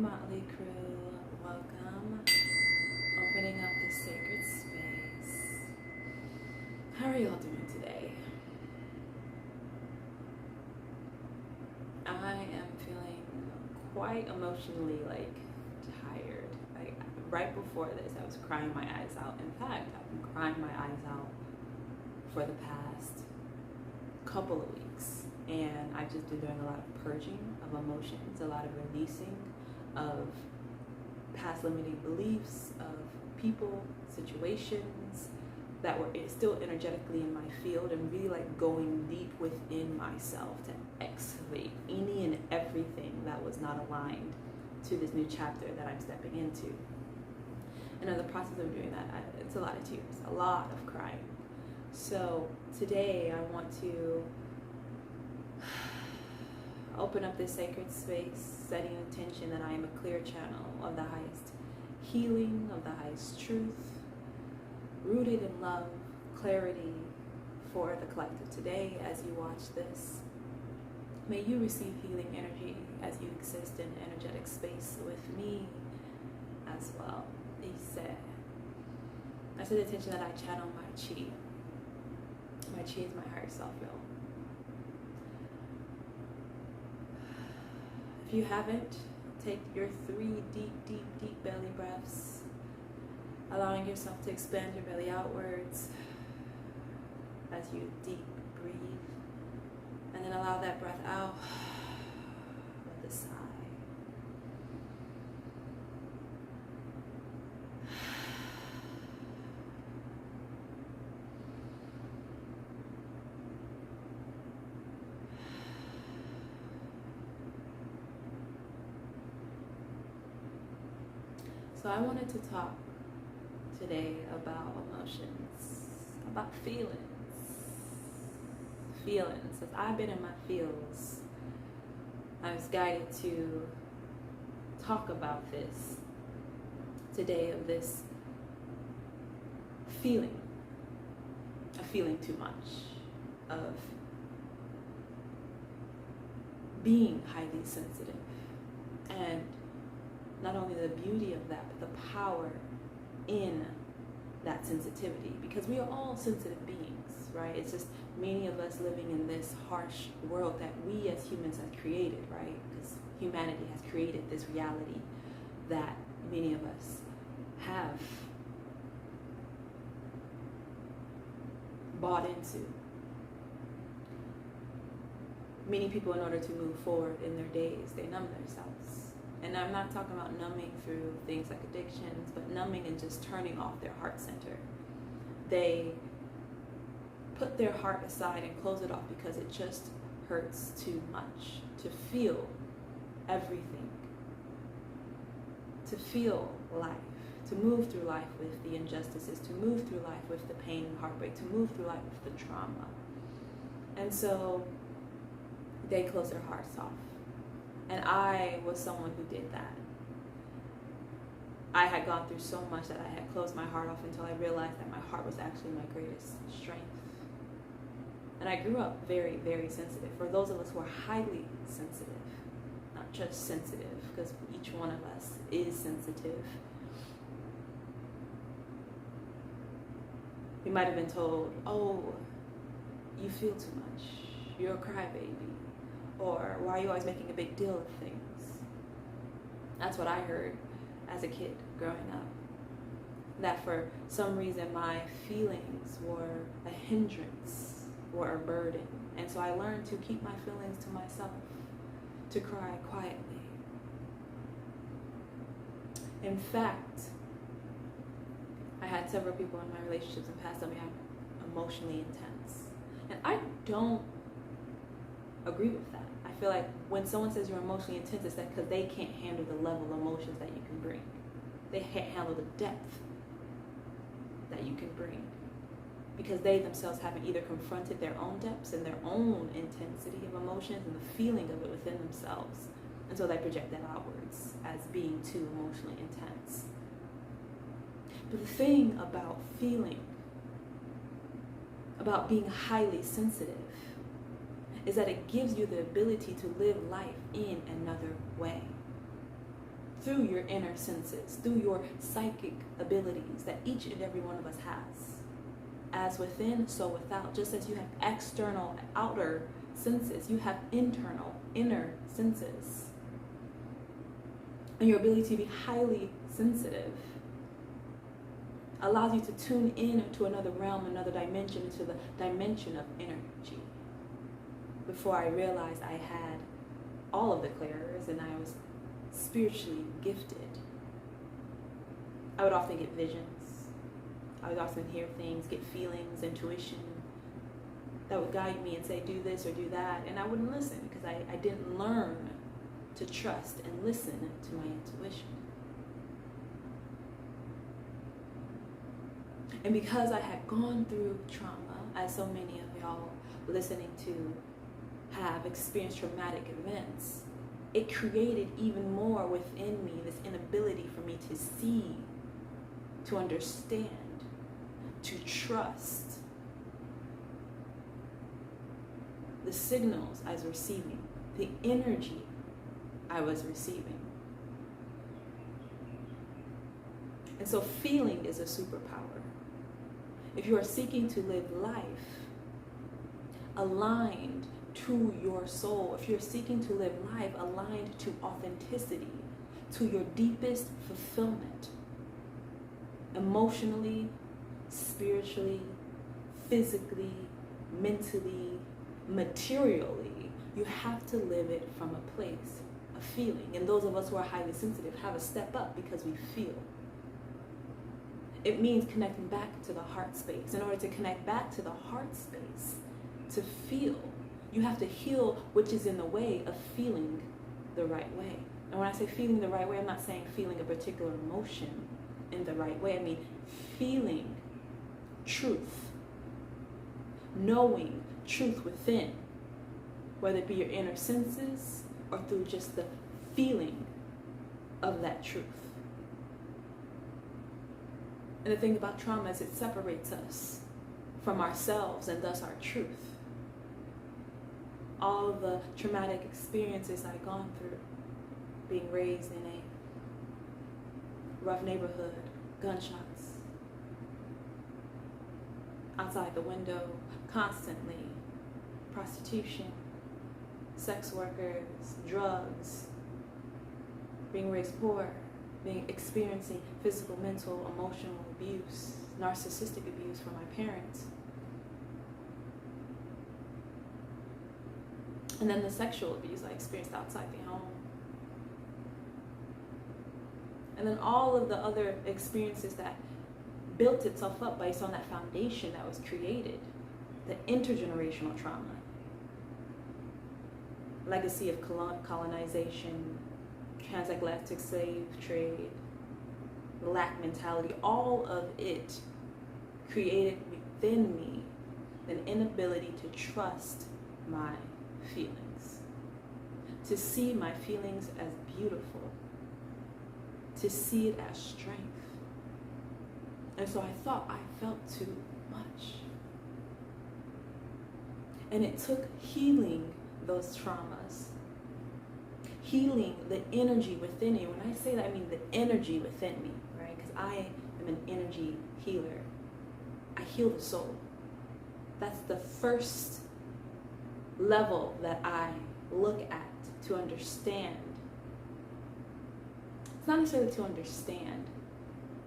motley crew, welcome. Opening up this sacred space. How are y'all doing today? I am feeling quite emotionally tired. Right before this, I was crying my eyes out. In fact, I've been crying my eyes out for the past couple of weeks. And I've just been doing a lot of purging of emotions, a lot of releasing of past limiting beliefs, of people, situations that were still energetically in my field, and really going deep within myself to excavate any and everything that was not aligned to this new chapter that I'm stepping into. And in the process of doing that, it's a lot of tears, a lot of crying. So today I want to open up this sacred space, setting intention that I am a clear channel of the highest healing, of the highest truth, rooted in love, clarity for the collective today as you watch this. May you receive healing energy as you exist in energetic space with me as well. I set intention that I channel my chi. My chi is my higher self, y'all. If you haven't, take your 3 deep belly breaths, allowing yourself to expand your belly outwards as you deep breathe, and then allow that breath out with a sigh. So I wanted to talk today about emotions, about feelings. As I've been in my feels, I was guided to talk about this today, of this feeling, of feeling too much, of being highly sensitive, and not only the beauty of that, but the power in that sensitivity, because we are all sensitive beings, right? It's just many of us living in this harsh world that we as humans have created, right? Because humanity has created this reality that many of us have bought into. Many people, in order to move forward in their days, they numb themselves. And I'm not talking about numbing through things like addictions, but numbing and just turning off their heart center. They put their heart aside and close it off because it just hurts too much to feel everything, to feel life, to move through life with the injustices, to move through life with the pain and heartbreak, to move through life with the trauma. And so they close their hearts off. And I was someone who did that. I had gone through so much that I had closed my heart off until I realized that my heart was actually my greatest strength. And I grew up very, very sensitive. For those of us who are highly sensitive, not just sensitive, because each one of us is sensitive. We might have been told, oh, you feel too much. You're a crybaby. Or why are you always making a big deal of things? That's what I heard as a kid growing up. That for some reason my feelings were a hindrance or a burden. And so I learned to keep my feelings to myself, to cry quietly. In fact, I had several people in my relationships in the past tell me I'm emotionally intense. And I don't agree with that. I feel like when someone says you're emotionally intense, it's that because they can't handle the level of emotions that you can bring. They can't handle the depth that you can bring, because they themselves haven't either confronted their own depths and their own intensity of emotions and the feeling of it within themselves. And so they project that outwards as being too emotionally intense. But the thing about feeling, about being highly sensitive, is that it gives you the ability to live life in another way. through your inner senses, through your psychic abilities that each and every one of us has. As within, so without. Just as you have external, outer senses, you have internal, inner senses. And your ability to be highly sensitive allows you to tune in to another realm, another dimension, into the dimension of energy. Before I realized I had all of the clairs and I was spiritually gifted, I would often get visions. I would often hear things, get feelings, intuition that would guide me and say, do this or do that. And I wouldn't listen because I didn't learn to trust and listen to my intuition. And because I had gone through trauma, as so many of y'all listening to have experienced traumatic events, it created even more within me this inability for me to see, to understand, to trust the signals I was receiving, the energy I was receiving. And so feeling is a superpower. If you are seeking to live life aligned to your soul, if you're seeking to live life aligned to authenticity, to your deepest fulfillment, emotionally, spiritually, physically, mentally, materially, you have to live it from a place of feeling. And those of us who are highly sensitive have a step up because we feel. It means connecting back to the heart space. In order to connect back to the heart space, to feel, you have to heal which is in the way of feeling the right way. And when I say feeling the right way, I'm not saying feeling a particular emotion in the right way. I mean feeling truth, knowing truth within, whether it be your inner senses or through just the feeling of that truth. And the thing about trauma is it separates us from ourselves and thus our truth. All of the traumatic experiences I've gone through, being raised in a rough neighborhood, gunshots, outside the window, constantly, prostitution, sex workers, drugs, being raised poor, experiencing physical, mental, emotional abuse, narcissistic abuse from my parents. And then the sexual abuse I experienced outside the home. And then all of the other experiences that built itself up based on that foundation that was created, the intergenerational trauma, legacy of colonization, transatlantic slave trade, the lack mentality, all of it created within me an inability to trust my feelings, to see my feelings as beautiful, to see it as strength. And so I thought I felt too much. And it took healing those traumas, healing the energy within me. When I say that, I mean the energy within me, right? Because I am an energy healer. I heal the soul. That's the first level that I look at to understand. It's not necessarily to understand,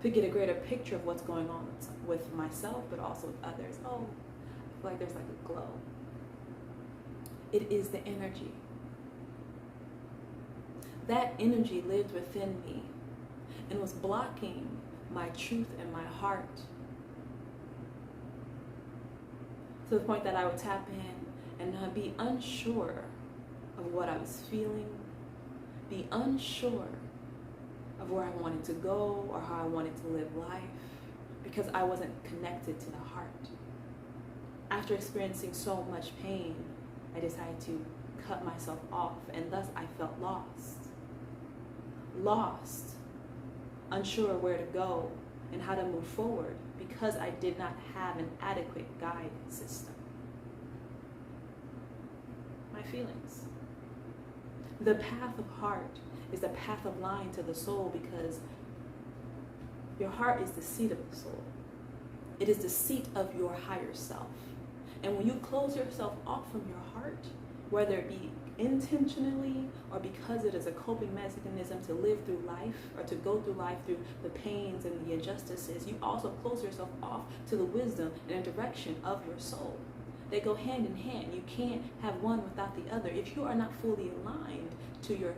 to get a greater picture of what's going on with myself, but also with others. Oh, I feel like there's like a glow. It is the energy. That energy lived within me and was blocking my truth and my heart, to the point that I would tap in and be unsure of what I was feeling, be unsure of where I wanted to go or how I wanted to live life, because I wasn't connected to the heart. After experiencing so much pain, I decided to cut myself off, and thus I felt lost, unsure where to go and how to move forward, because I did not have an adequate guide system. My feelings. The path of heart is the path of line to the soul, because your heart is the seat of the soul. It is the seat of your higher self. And when you close yourself off from your heart, whether it be intentionally or because it is a coping mechanism to live through life or to go through life through the pains and the injustices, you also close yourself off to the wisdom and the direction of your soul. They go hand in hand. You can't have one without the other. If you are not fully aligned to your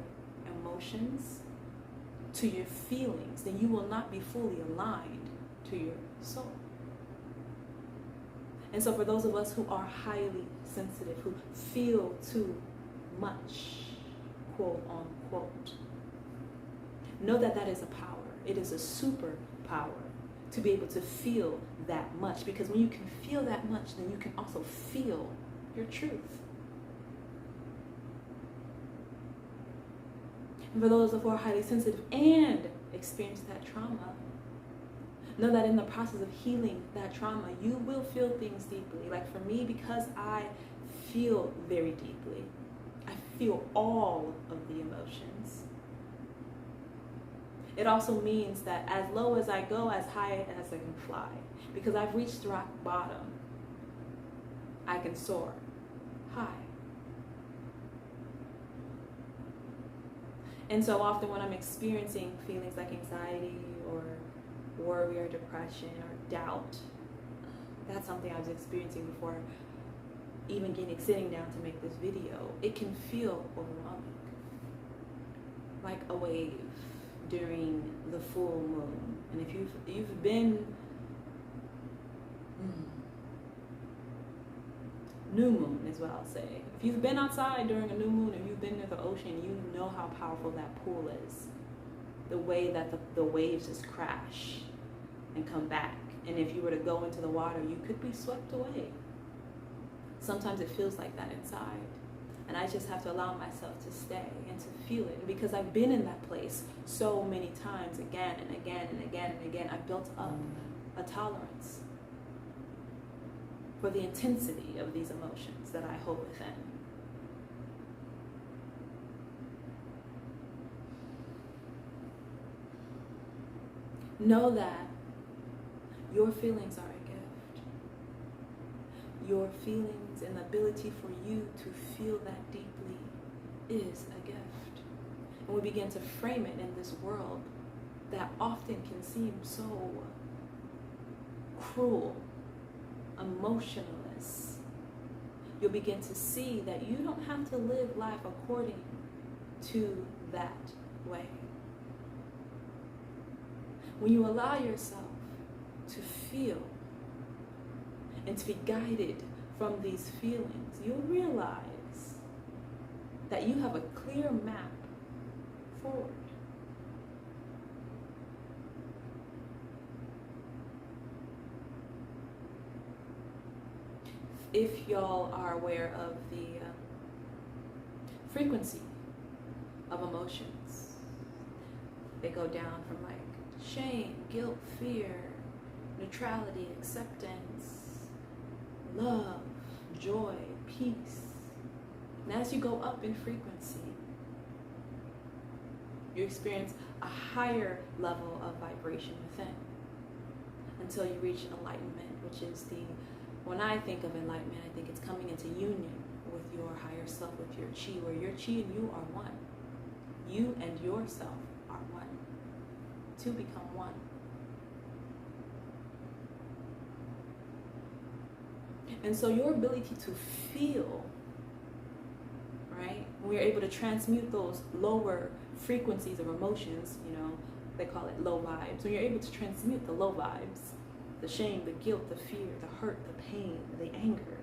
emotions, to your feelings, then you will not be fully aligned to your soul. And so for those of us who are highly sensitive, who feel too much, quote unquote, know that that is a power. It is a superpower to be able to feel that much, because when you can feel that much, then you can also feel your truth. And for those who are highly sensitive and experience that trauma, know that in the process of healing that trauma, you will feel things deeply. Like for me, because I feel very deeply, I feel all of the emotions. It also means that as low as I go, as high as I can fly. Because I've reached rock bottom, I can soar high. And so often when I'm experiencing feelings like anxiety or worry or depression or doubt, that's something I was experiencing before even sitting down to make this video. It can feel overwhelming, like a wave during the full moon. And if you've been new moon is what I'll say. If you've been outside during a new moon, if you've been near the ocean, you know how powerful that pool is. The way that the waves just crash and come back. And if you were to go into the water, you could be swept away. Sometimes it feels like that inside. And I just have to allow myself to stay and to feel it. Because I've been in that place so many times, again and again and again and again. I've built up a tolerance for the intensity of these emotions that I hold within. Know that your feelings are a gift. Your feelings and the ability for you to feel that deeply is a gift. And we begin to frame it in this world that often can seem so cruel, emotionless. You'll begin to see that you don't have to live life according to that way. When you allow yourself to feel and to be guided from these feelings, you'll realize that you have a clear map forward. If y'all are aware of the frequency of emotions, they go down from like shame, guilt, fear, neutrality, acceptance, love, joy, peace. And as you go up in frequency, you experience a higher level of vibration within until you reach enlightenment, which is when I think of enlightenment, I think it's coming into union with your higher self, with your chi, where your chi and you are one. You and yourself are one. To become one. And so your ability to feel, right? When you're able to transmute those lower frequencies of emotions, they call it low vibes. When you're able to transmute the low vibes, the shame, the guilt, the fear, the hurt, the pain, the anger,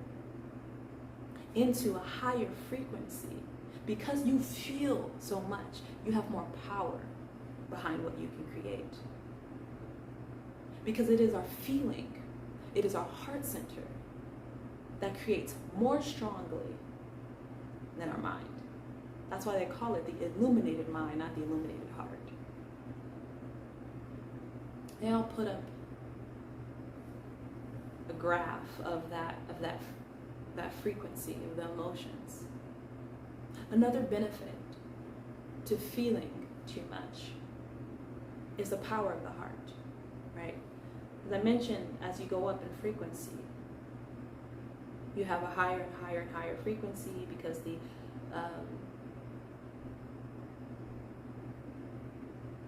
into a higher frequency, because you feel so much, you have more power behind what you can create. Because it is our feeling, it is our heart center that creates more strongly than our mind. That's why they call it the illuminated mind, not the illuminated heart. They all put up a graph of that frequency of the emotions. Another benefit to feeling too much is the power of the heart, right? As I mentioned, as you go up in frequency, you have a higher and higher and higher frequency because the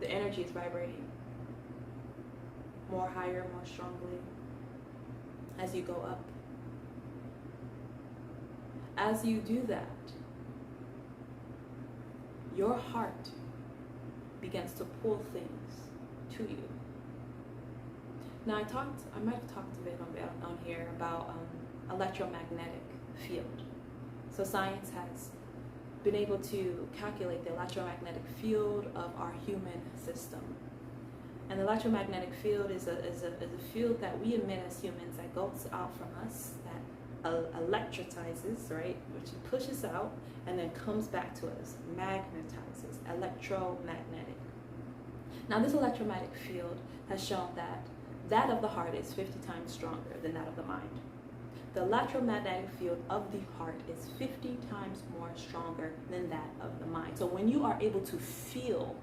energy is vibrating more higher, more strongly as you go up. As you do that, your heart begins to pull things to you. Now I might have talked a bit on here about electromagnetic field. So science has been able to calculate the electromagnetic field of our human system. And the electromagnetic field is a field that we emit as humans that goes out from us, that electricizes, right, which pushes out and then comes back to us, magnetizes, electromagnetic. Now this electromagnetic field has shown that of the heart is 50 times stronger than that of the mind. The electromagnetic field of the heart is 50 times more stronger than that of the mind. So when you are able to feel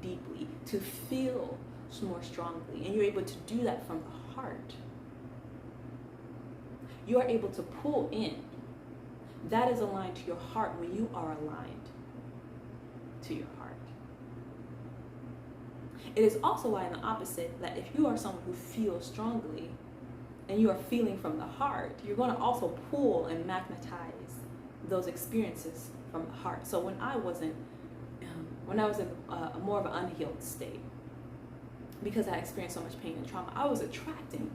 deeply, to feel more strongly, and you're able to do that from the heart, you are able to pull in. That is aligned to your heart when you are aligned to your heart. It is also why in the opposite, that if you are someone who feels strongly and you are feeling from the heart, you're going to also pull and magnetize those experiences from the heart. So when I was in more of an unhealed state, because I experienced so much pain and trauma, I was attracting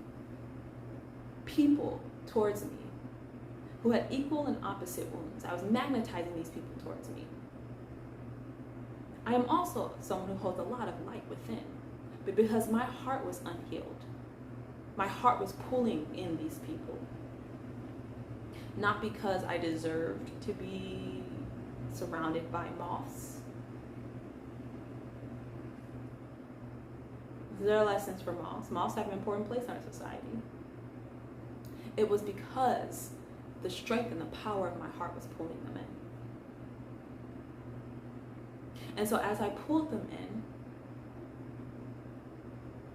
people towards me who had equal and opposite wounds. I was magnetizing these people towards me. I am also someone who holds a lot of light within, but because my heart was unhealed, my heart was pulling in these people. Not because I deserved to be surrounded by moths. There are lessons for moths. Moths have an important place in our society. It was because the strength and the power of my heart was pulling them in. And so as I pulled them in,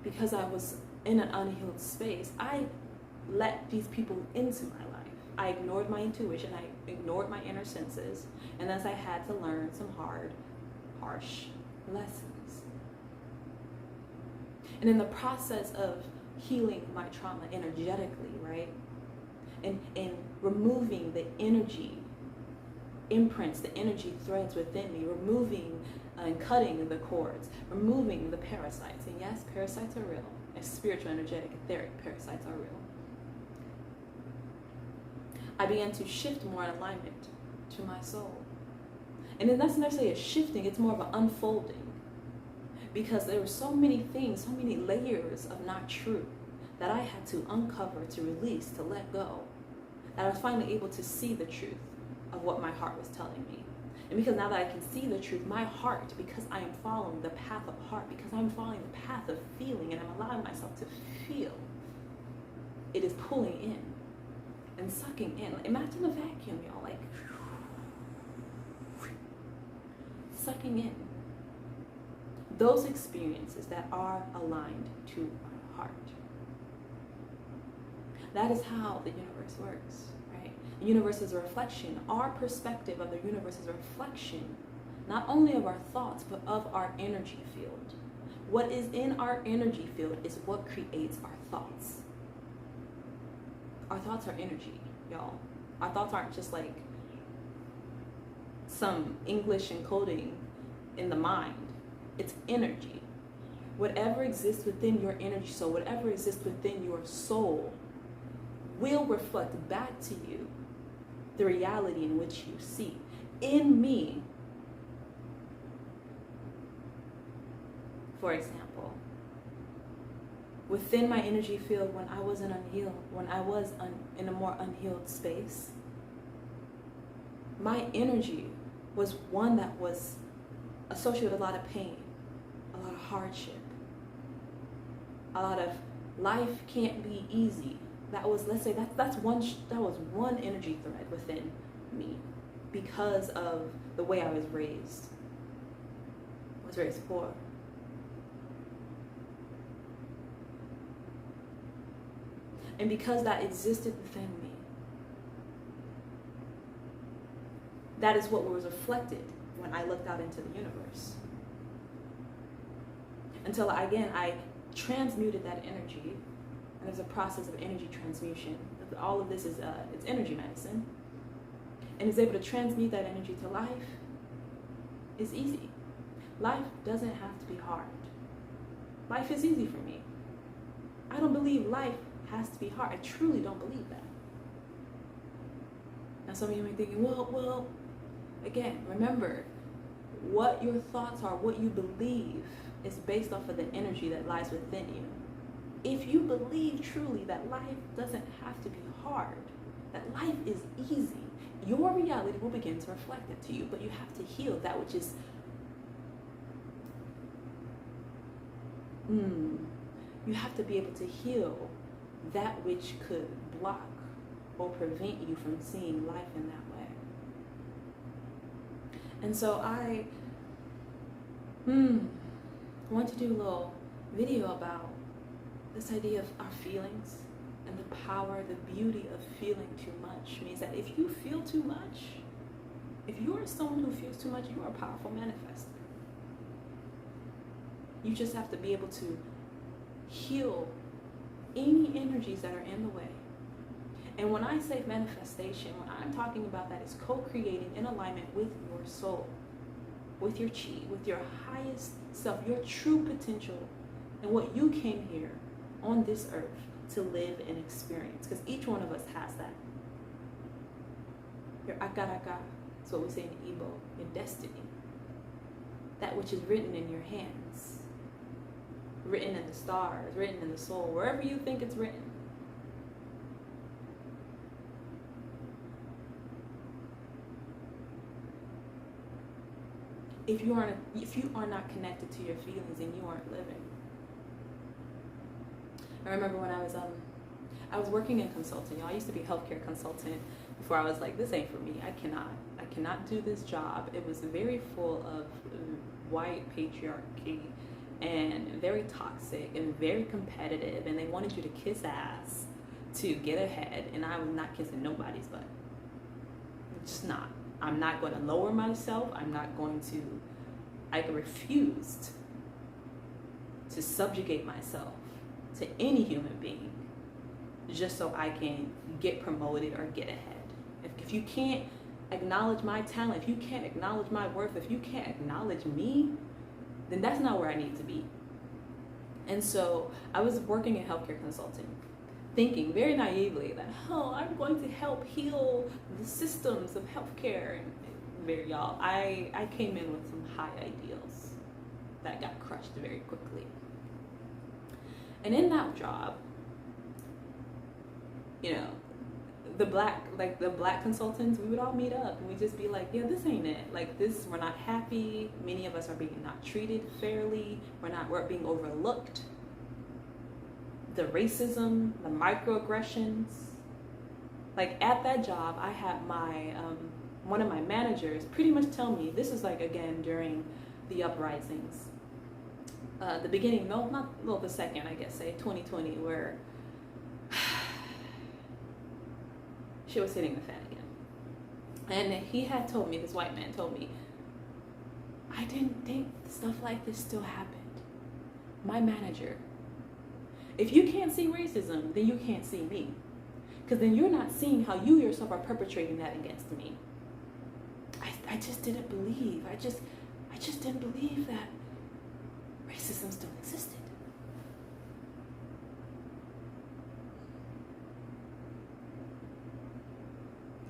because I was in an unhealed space, I let these people into my life. I ignored my intuition, I ignored my inner senses, and thus I had to learn some hard, harsh lessons. And in the process of healing my trauma energetically, right, and removing the energy imprints, the energy threads within me, removing and cutting the cords, removing the parasites. And yes, parasites are real. And spiritual, energetic, etheric parasites are real. I began to shift more in alignment to my soul. And it's not necessarily a shifting, it's more of an unfolding. Because there were so many things, so many layers of not true that I had to uncover, to release, to let go. And I was finally able to see the truth of what my heart was telling me. And because now that I can see the truth, my heart, because I am following the path of heart, because I'm following the path of feeling, and I'm allowing myself to feel, it is pulling in and sucking in. Imagine a vacuum, y'all, like sucking in those experiences that are aligned to our heart. That is how the universe works, right? The universe is a reflection. Our perspective of the universe is a reflection, not only of our thoughts, but of our energy field. What is in our energy field is what creates our thoughts. Our thoughts are energy, y'all. Our thoughts aren't just like some English encoding in the mind. It's energy. Whatever exists within your energy soul, whatever exists within your soul, will reflect back to you the reality in which you see. In me, for example, within my energy field, when I was in a more unhealed space, my energy was one that was associated with a lot of pain, a lot of hardship, a lot of life can't be easy. That was, let's say, that was one energy thread within me because of the way I was raised. very poor. And because that existed within me, that is what was reflected when I looked out into the universe. Until again, I transmuted that energy, and there's a process of energy transmutation. All of this is it's energy medicine, and is able to transmute that energy to life. Is easy. Life doesn't have to be hard. Life is easy for me. I don't believe life has to be hard. I truly don't believe that. Now some of you may be thinking, well, again, remember, what your thoughts are, what you believe is based off of the energy that lies within you. If you believe truly that life doesn't have to be hard, that life is easy, your reality will begin to reflect it to you. But you have to heal that which is you have to be able to heal that which could block or prevent you from seeing life in that way. And so I want to do a little video about this idea of our feelings and the power, the beauty of feeling too much. Means that if you feel too much, if you are someone who feels too much, you are a powerful manifester. You just have to be able to heal any energies that are in the way. And when I say manifestation, what I'm talking about that is co-creating in alignment with your soul, with your chi, with your highest self, your true potential, and what you came here on this earth to live and experience. Because each one of us has that. Your akaraka, that's what we say in Igbo, your destiny. That which is written in your hands, written in the stars, written in the soul, wherever you think it's written. If you are not connected to your feelings, then you aren't living. I remember when I was working in consulting. I used to be a healthcare consultant before I was like, this ain't for me. I cannot do this job. It was very full of white patriarchy and very toxic and very competitive, and they wanted you to kiss ass to get ahead, and I was not kissing nobody's butt. Just not. I'm not going to lower myself. I refused to subjugate myself to any human being just so I can get promoted or get ahead. If you can't acknowledge my talent, if you can't acknowledge my worth, if you can't acknowledge me, then that's not where I need to be. And so I was working in healthcare consulting, thinking very naively that, I'm going to help heal the systems of healthcare. And I came in with some high ideals that got crushed very quickly. And in that job, the black consultants, we would all meet up and we'd just be like, yeah, this ain't it. Like this, we're not happy. Many of us are being not treated fairly. We're being overlooked. The racism, the microaggressions. Like at that job, I had my, one of my managers pretty much tell me, this is like, again, during the uprisings. The beginning, the second, I guess, say 2020, where she was hitting the fan again. And he had told me, this white man told me, I didn't think stuff like this still happened. My manager, if you can't see racism, then you can't see me. Because then you're not seeing how you yourself are perpetrating that against me. I just didn't believe. I just didn't believe that racism still existed.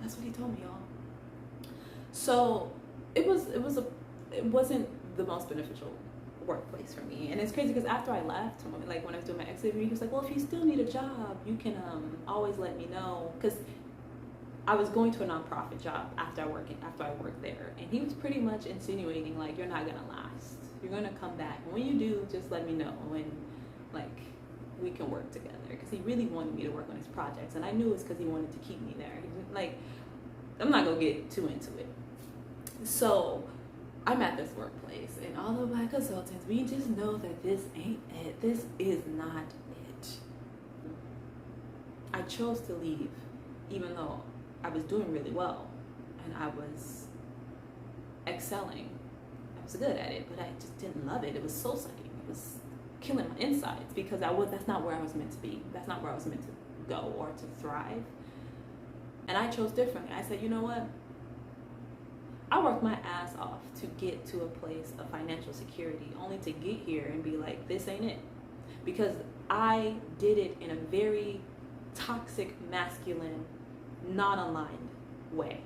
That's what he told me, y'all. So it wasn't the most beneficial workplace for me. And it's crazy because after I left, like when I was doing my exit interview, he was like, well, if you still need a job, you can always let me know. Because I was going to a nonprofit job after I worked there. And he was pretty much insinuating like, you're not gonna last. You're gonna come back. And when you do, just let me know when we can work together. Because he really wanted me to work on his projects. And I knew it's because he wanted to keep me there. I'm not gonna get too into it. So I'm at this workplace, and all the Black consultants, we just know that this ain't it. This is not it. I chose to leave, even though I was doing really well, and I was excelling. I was good at it, but I just didn't love it. It was soul sucking. It was killing my insides because that's not where I was meant to be. That's not where I was meant to go or to thrive. And I chose differently. I said, you know what? I worked my ass off to get to a place of financial security, only to get here and be like, this ain't it. Because I did it in a very toxic, masculine, non-aligned way.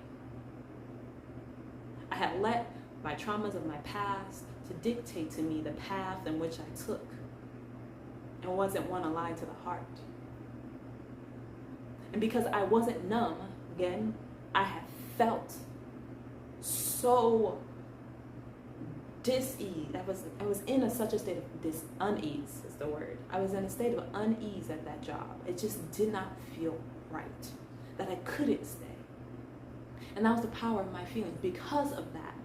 I had let my traumas of my past to dictate to me the path in which I took, and wasn't one aligned to the heart. And because I wasn't numb, again, I had felt so dis-ease. I was in such a state of unease is the word. I was in a state of unease at that job. It just did not feel right, that I couldn't stay. And that was the power of my feelings. Because of that,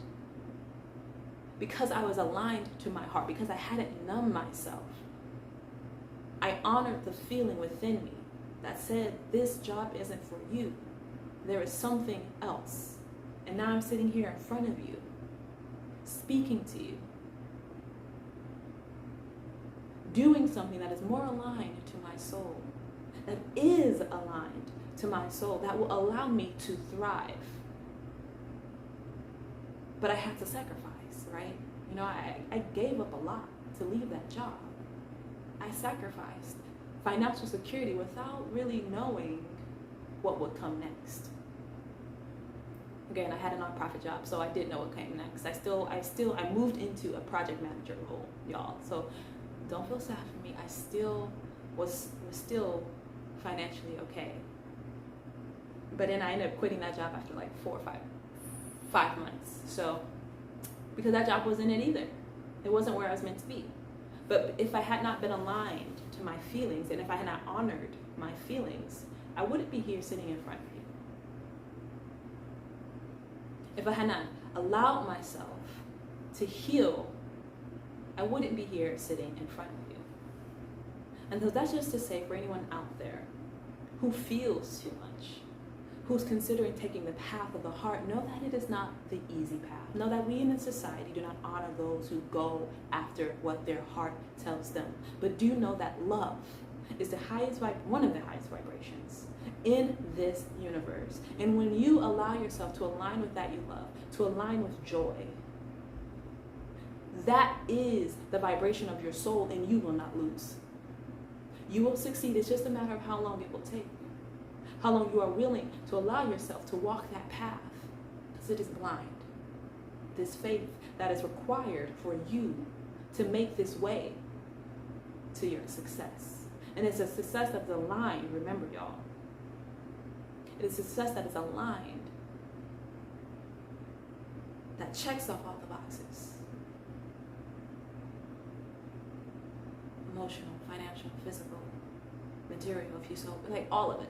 because I was aligned to my heart, because I hadn't numbed myself, I honored the feeling within me that said, this job isn't for you. There is something else. And now I'm sitting here in front of you, speaking to you, doing something that is more aligned to my soul, that is aligned to my soul, that will allow me to thrive. But I had to sacrifice, right? You know, I gave up a lot to leave that job. I sacrificed financial security without really knowing what would come next. Again, I had a nonprofit job, so I didn't know what came next. I moved into a project manager role, y'all. So don't feel sad for me. I still was still financially okay. But then I ended up quitting that job after like 4 or 5 months. So, because that job wasn't it either. It wasn't where I was meant to be. But if I had not been aligned to my feelings, and if I had not honored my feelings, I wouldn't be here sitting in front of you. If I had not allowed myself to heal, I wouldn't be here sitting in front of you. And so that's just to say, for anyone out there who feels too much, who's considering taking the path of the heart, know that it is not the easy path. Know that we in this society do not honor those who go after what their heart tells them. But do know that love is one of the highest vibrations in this universe. And when you allow yourself to align with that you love, to align with joy, that is the vibration of your soul, and you will not lose. You will succeed. It's just a matter of how long it will take. How long you are willing to allow yourself to walk that path, because it is blind. This faith that is required for you to make this way to your success. And it's a success that's aligned, remember y'all. It is a success that is aligned, that checks off all the boxes. Emotional, financial, physical, material, if you so, like all of it.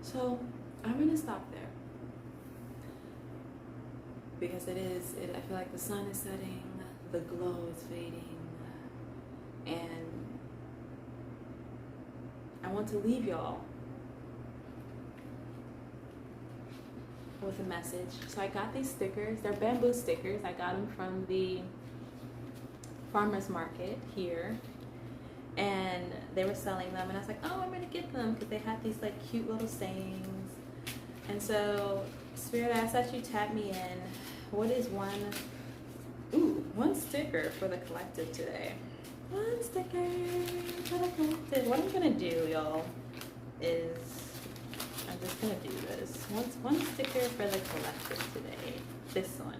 So I'm going to stop there, because I feel like the sun is setting, the glow is fading, and I want to leave y'all with a message. So I got these stickers. They're bamboo stickers. I got them from the farmer's market here. And they were selling them, and I was like, oh, I'm gonna get them, because they had these like cute little sayings. And so Spirit, I asked that you tap me in. What is one sticker for the collective today? One sticker for the collective. What I'm gonna do, y'all, is I'm just gonna do this. One sticker for the collective today. This one.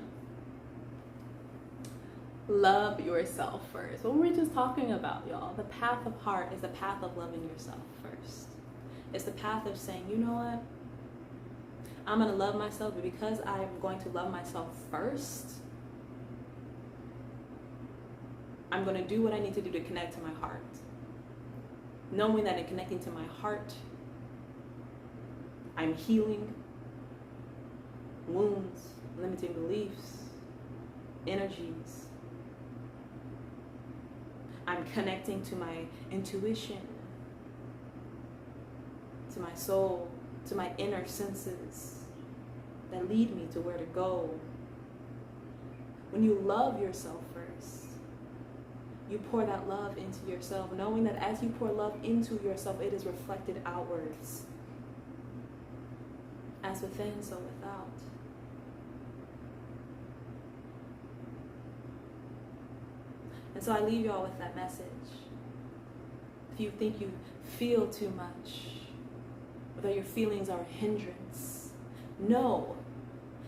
Love yourself first. What were we just talking about, y'all? The path of heart is the path of loving yourself first. It's the path of saying, you know what? I'm going to love myself, but because I'm going to love myself first, I'm going to do what I need to do to connect to my heart. Knowing that in connecting to my heart, I'm healing, wounds, limiting beliefs, energies. I'm connecting to my intuition, to my soul, to my inner senses that lead me to where to go. When you love yourself first, you pour that love into yourself, knowing that as you pour love into yourself, it is reflected outwards. As within, so without. And so I leave y'all with that message. If you think you feel too much, or that your feelings are a hindrance, know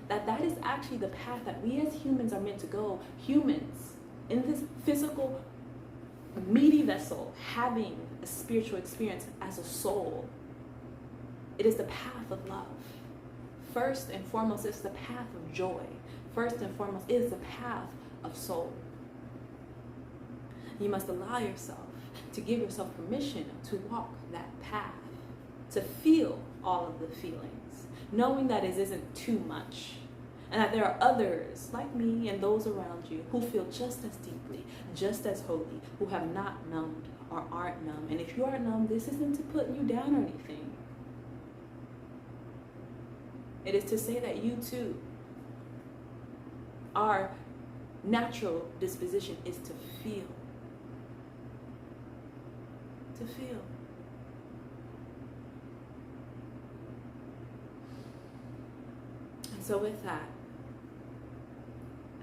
that that is actually the path that we as humans are meant to go. Humans, in this physical, meaty vessel, having a spiritual experience as a soul. It is the path of love. First and foremost, it's the path of joy. First and foremost, it is the path of soul. You must allow yourself to give yourself permission to walk that path, to feel all of the feelings, knowing that it isn't too much, and that there are others like me and those around you who feel just as deeply, just as holy, who have not numbed or aren't numb. And if you are numb, this isn't to put you down or anything. It is to say that you too, our natural disposition is to feel. To feel. And so with that,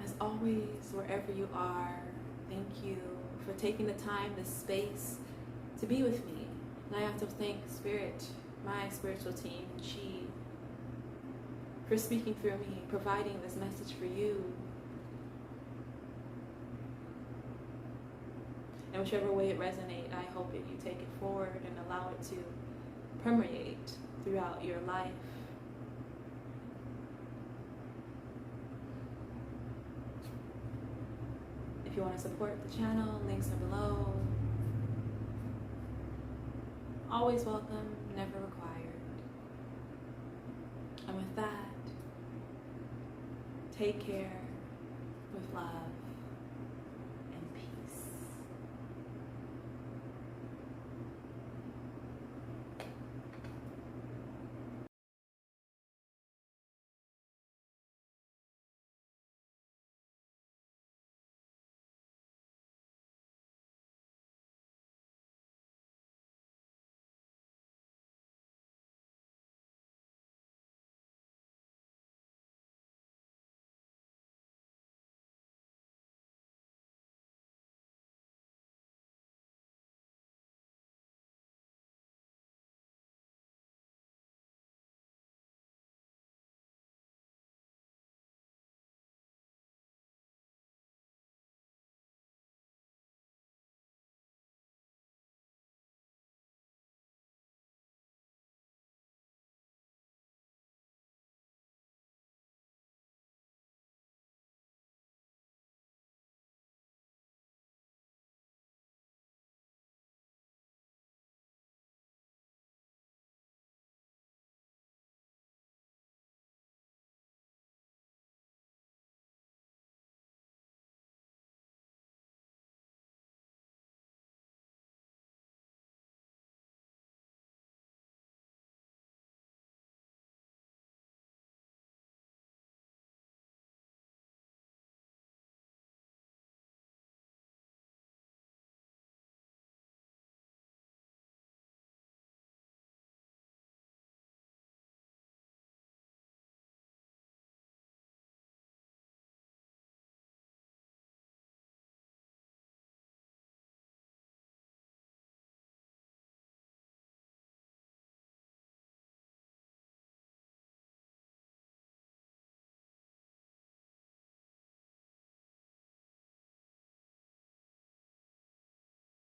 as always, wherever you are, thank you for taking the time, the space to be with me. And I have to thank Spirit, my spiritual team, Chi, for speaking through me, providing this message for you. And whichever way it resonates, I hope that you take it forward and allow it to permeate throughout your life. If you want to support the channel, links are below. Always welcome, never required. And with that, take care.